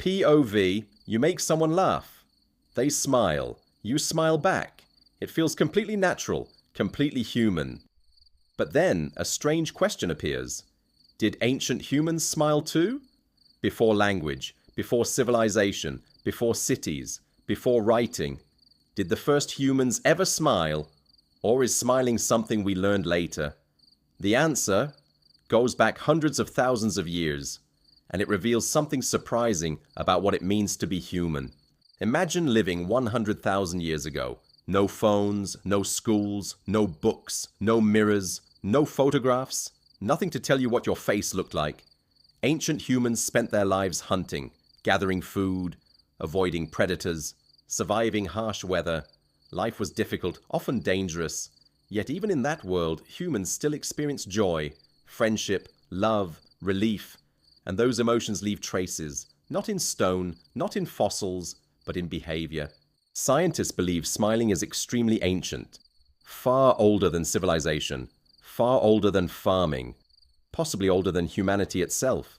POV, you make someone laugh. They smile. You smile back. It feels completely natural, completely human. But then a strange question appears. Did ancient humans smile too? Before language, before civilization, before cities, before writing, did the first humans ever smile, or is smiling something we learned later? The answer goes back hundreds of thousands of years, and it reveals something surprising about what it means to be human. Imagine living 100,000 years ago. No phones, no schools, no books, no mirrors, no photographs, nothing to tell you what your face looked like. Ancient humans spent their lives hunting, gathering food, avoiding predators, surviving harsh weather. Life was difficult, often dangerous. Yet even in that world, humans still experience joy, friendship, love, relief, and those emotions leave traces, not in stone, not in fossils, but in behavior. Scientists believe smiling is extremely ancient, far older than civilization, far older than farming, possibly older than humanity itself.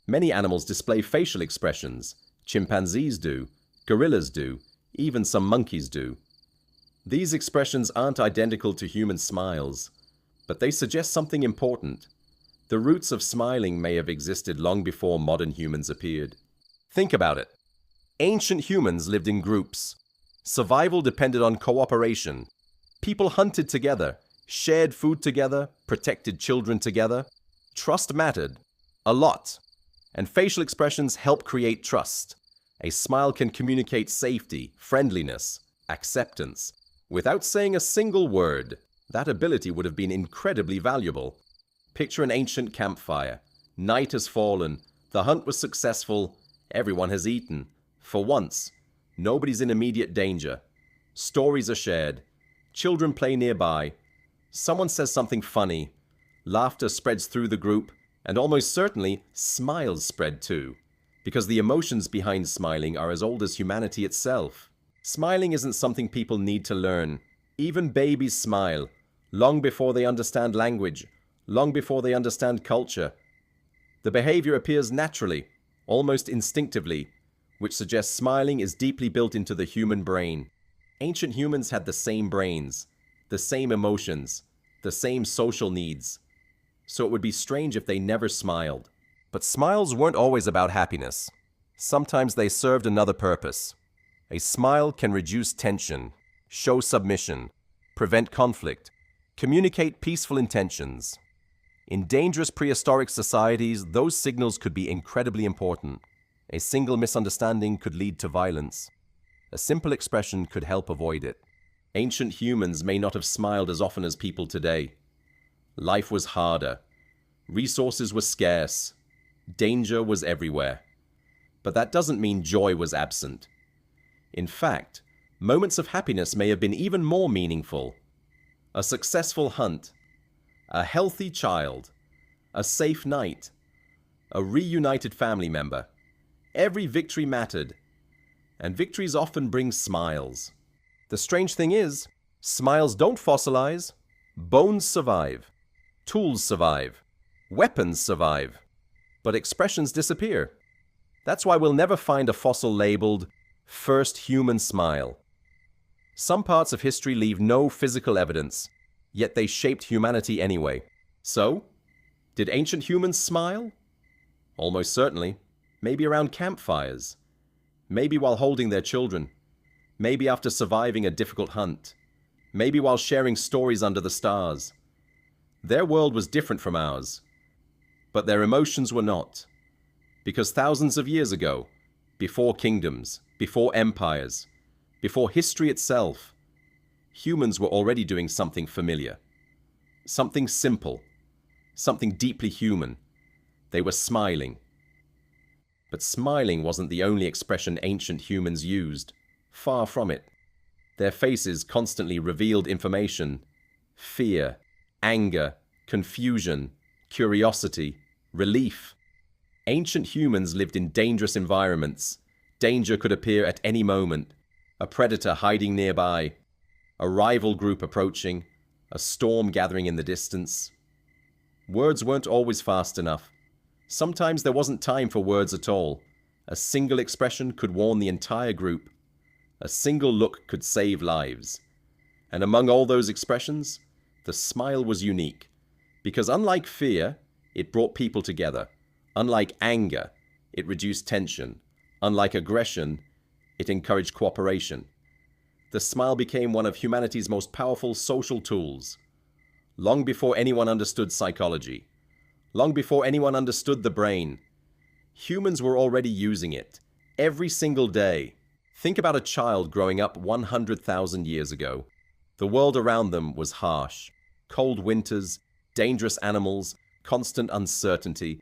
Many animals display facial expressions. Chimpanzees do, gorillas do, even some monkeys do. These expressions aren't identical to human smiles, but they suggest something important. The roots of smiling may have existed long before modern humans appeared. Think about it. Ancient humans lived in groups. Survival depended on cooperation. People hunted together, shared food together, protected children together. Trust mattered. A lot. And facial expressions help create trust. A smile can communicate safety, friendliness, acceptance. Without saying a single word, that ability would have been incredibly valuable. Picture an ancient campfire. Night has fallen. The hunt was successful. Everyone has eaten. For once, nobody's in immediate danger. Stories are shared. Children play nearby. Someone says something funny. Laughter spreads through the group, and almost certainly, smiles spread too. Because the emotions behind smiling are as old as humanity itself. Smiling isn't something people need to learn. Even babies smile, long before they understand language, long before they understand culture. The behavior appears naturally, almost instinctively, which suggests smiling is deeply built into the human brain. Ancient humans had the same brains, the same emotions, the same social needs. So it would be strange if they never smiled. But smiles weren't always about happiness. Sometimes they served another purpose. A smile can reduce tension, show submission, prevent conflict, communicate peaceful intentions. In dangerous prehistoric societies, those signals could be incredibly important. A single misunderstanding could lead to violence. A simple expression could help avoid it. Ancient humans may not have smiled as often as people today. Life was harder. Resources were scarce. Danger was everywhere. But that doesn't mean joy was absent. In fact, moments of happiness may have been even more meaningful. A successful hunt, a healthy child, a safe night, a reunited family member. Every victory mattered, and victories often bring smiles. The strange thing is, smiles don't fossilize. Bones survive, tools survive, weapons survive, but expressions disappear. That's why we'll never find a fossil labeled first human smile. Some parts of history leave no physical evidence, yet they shaped humanity anyway. So, did ancient humans smile? Almost certainly. Maybe around campfires. Maybe while holding their children. Maybe after surviving a difficult hunt. Maybe while sharing stories under the stars. Their world was different from ours, but their emotions were not. Because thousands of years ago, before kingdoms, before empires, before history itself, humans were already doing something familiar. Something simple. Something deeply human. They were smiling. But smiling wasn't the only expression ancient humans used. Far from it. Their faces constantly revealed information. Fear, anger, confusion, curiosity, relief. Ancient humans lived in dangerous environments. Danger could appear at any moment. A predator hiding nearby. A rival group approaching. A storm gathering in the distance. Words weren't always fast enough. Sometimes there wasn't time for words at all. A single expression could warn the entire group. A single look could save lives. And among all those expressions, the smile was unique, because unlike fear, it brought people together. Unlike anger, it reduced tension. Unlike aggression, it encouraged cooperation. The smile became one of humanity's most powerful social tools. Long before anyone understood psychology, long before anyone understood the brain, humans were already using it, every single day. Think about a child growing up 100,000 years ago. The world around them was harsh. Cold winters, dangerous animals, constant uncertainty.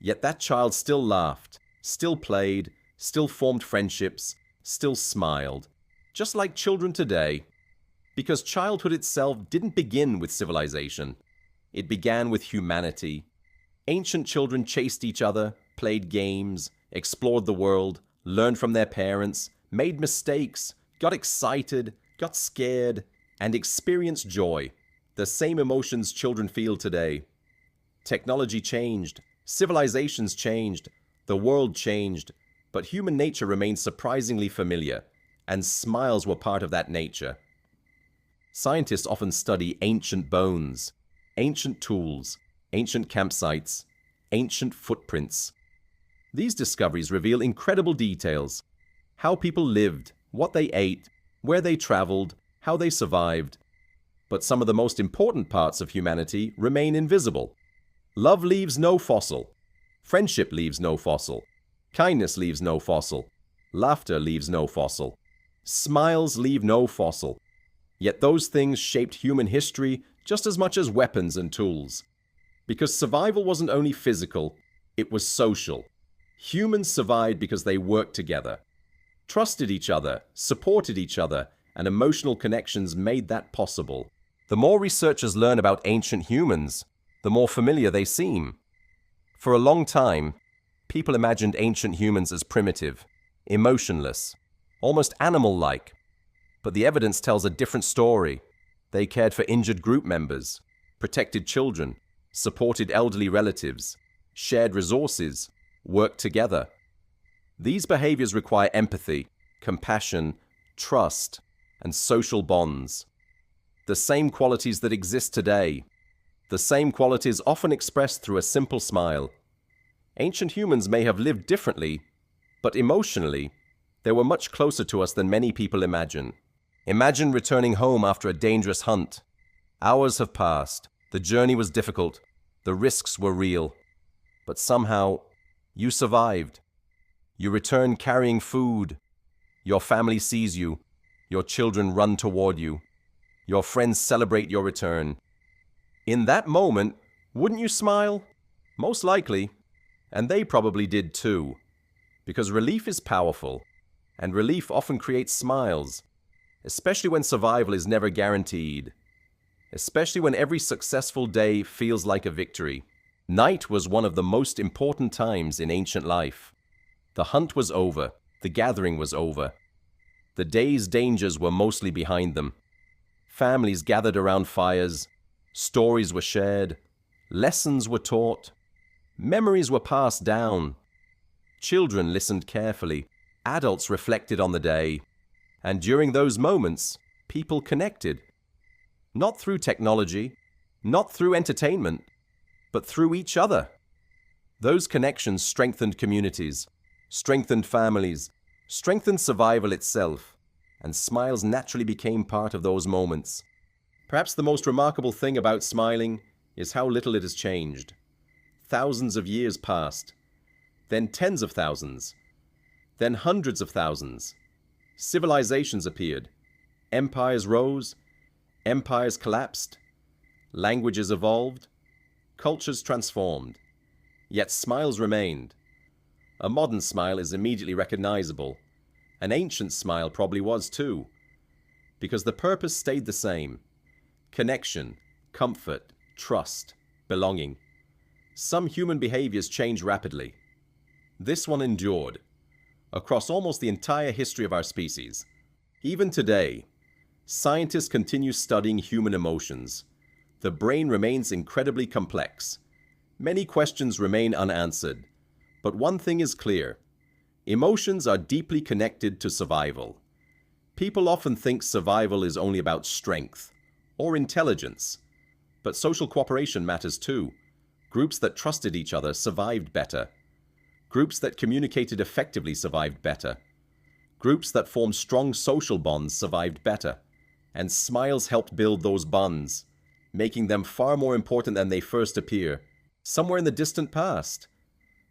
Yet that child still laughed, still played, still formed friendships, still smiled. Just like children today. Because childhood itself didn't begin with civilization. It began with humanity. Ancient children chased each other, played games, explored the world, learned from their parents, made mistakes, got excited, got scared, and experienced joy. The same emotions children feel today. Technology changed, civilizations changed, the world changed, but human nature remained surprisingly familiar, and smiles were part of that nature. Scientists often study ancient bones, ancient tools, ancient campsites, ancient footprints. These discoveries reveal incredible details: how people lived, what they ate, where they traveled, how they survived. But some of the most important parts of humanity remain invisible. Love leaves no fossil. Friendship leaves no fossil. Kindness leaves no fossil. Laughter leaves no fossil. Smiles leave no fossil. Yet those things shaped human history just as much as weapons and tools. Because survival wasn't only physical, it was social. Humans survived because they worked together, trusted each other, supported each other, and emotional connections made that possible. The more researchers learn about ancient humans, the more familiar they seem. For a long time, people imagined ancient humans as primitive, emotionless, almost animal-like. But the evidence tells a different story. They cared for injured group members, protected children, supported elderly relatives, shared resources, worked together. These behaviors require empathy, compassion, trust, and social bonds. The same qualities that exist today. The same qualities often expressed through a simple smile. Ancient humans may have lived differently, but emotionally, they were much closer to us than many people imagine. Imagine returning home after a dangerous hunt. Hours have passed. The journey was difficult. The risks were real. But somehow, you survived. You return carrying food. Your family sees you. Your children run toward you. Your friends celebrate your return. In that moment, wouldn't you smile? Most likely. And they probably did too. Because relief is powerful, and relief often creates smiles, especially when survival is never guaranteed, especially when every successful day feels like a victory. Night was one of the most important times in ancient life. The hunt was over, the gathering was over. The day's dangers were mostly behind them. Families gathered around fires, stories were shared, lessons were taught, memories were passed down. Children listened carefully, adults reflected on the day, and during those moments, people connected. Not through technology, not through entertainment, but through each other. Those connections strengthened communities, strengthened families, strengthened survival itself, and smiles naturally became part of those moments. Perhaps the most remarkable thing about smiling is how little it has changed. Thousands of years passed, then tens of thousands, then hundreds of thousands. Civilizations appeared, empires rose, empires collapsed, languages evolved, cultures transformed. Yet smiles remained. A modern smile is immediately recognizable. An ancient smile probably was too, because the purpose stayed the same: connection, comfort, trust, belonging. Some human behaviors change rapidly. This one endured across almost the entire history of our species. Even today, scientists continue studying human emotions. The brain remains incredibly complex. Many questions remain unanswered. But one thing is clear: Emotions are deeply connected to survival. People often think survival is only about strength or intelligence, but social cooperation matters too. Groups that trusted each other survived better. Groups that communicated effectively survived better. Groups that formed strong social bonds survived better. And smiles helped build those bonds, making them far more important than they first appear, somewhere in the distant past,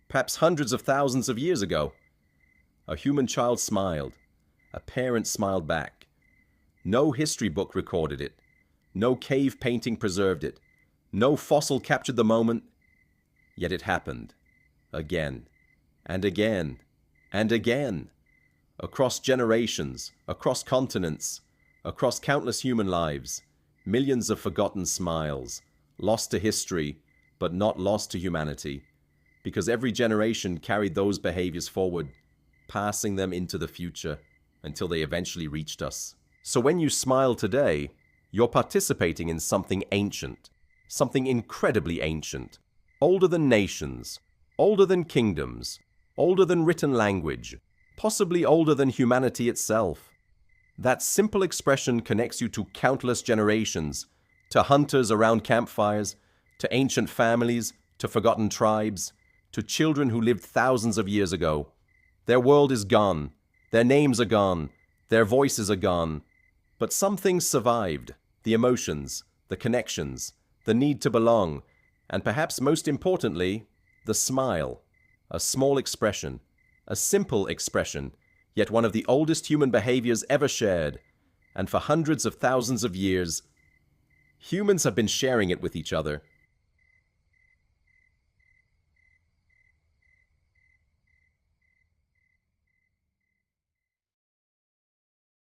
perhaps hundreds of thousands of years ago. A human child smiled. A parent smiled back. No history book recorded it. No cave painting preserved it. No fossil captured the moment. Yet it happened. Again. And again. And again. Across generations. Across continents. Across countless human lives. Millions of forgotten smiles. Lost to history, but not lost to humanity. Because every generation carried those behaviors forward, passing them into the future, until they eventually reached us. So when you smile today, you're participating in something ancient, something incredibly ancient, older than nations, older than kingdoms, older than written language, possibly older than humanity itself. That simple expression connects you to countless generations, to hunters around campfires, to ancient families, to forgotten tribes, to children who lived thousands of years ago. Their world is gone. Their names are gone. Their voices are gone. But some things survived. The emotions, the connections, the need to belong, and perhaps most importantly, the smile. A small expression, a simple expression, yet one of the oldest human behaviors ever shared. And for hundreds of thousands of years, humans have been sharing it with each other,